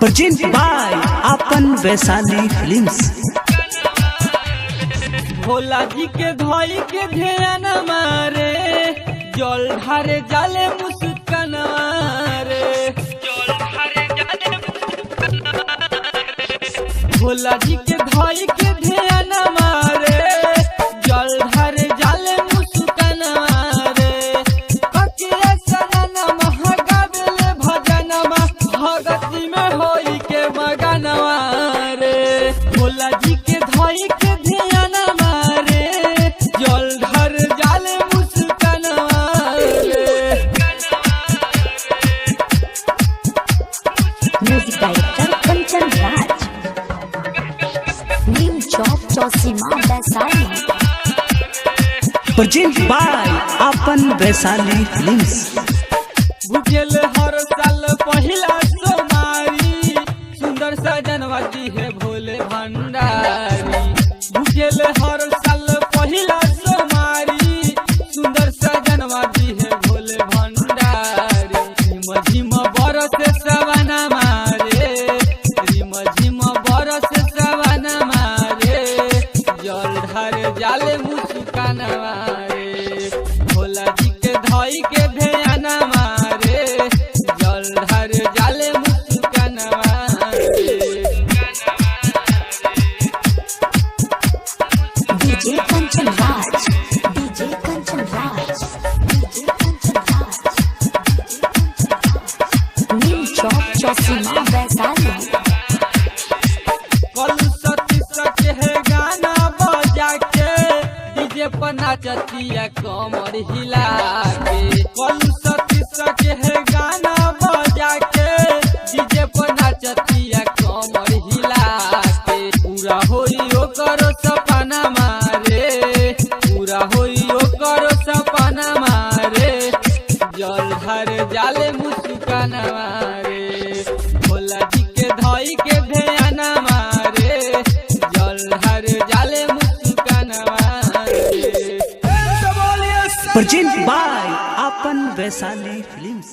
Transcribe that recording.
Present by अपन Vaishali films. Bhola ji के धोई के ध्यान मारे जल ढारे जाले मुस्कान मारे। भोला जी के धोई के ध्यान मारे जल ढारे जाले मुस्कान मारे। ककिया सनन महागावेले भजनमा भगती में होई के मगन मारे। भोला जी के धोई के ध्यान मारे जल ढार जाले मुस्कान मारे। Music director Kanchan Raj, Neem Chowk Chausima Vaishali. Present by अपन वैशाली फिल्म्स। भूखेल हर साल पहिला सोमारी सुंदर सजनवाती है भोले भंडारी। भूखेल हर साल पहिला सोमारी सुंदर सजनवाती है भोले भंडारी। रिम झिम बरस सवना मारे रिम झिम बरस सवना मारे जल ढार जाले मुस्कान मारे। भोला जी के धोई के ध्यान मारे जल ढार जाले मुस्कान मारे। DJ Kanchan Raj, DJ Kanchan Raj, DJ Kanchan Raj, Neem Chowk Chausima Vaishali. कल सती सके है गाना बजा के डीजे पर नाचतिया कमर हिला के। कल सती सके है गाना बजा के डीजे पर नाचतिया कमर हिला के। पूरा होई ओकर सपना मारे पूरा होई ओकर सपना मारे जल ढार जाले मुस्कान मारे। भोला जी के धोई के ध्यान मारे जल ढार जाले मुस्कान मारे। प्रेजेंट बाय अपन वैशाली फिल्म्स।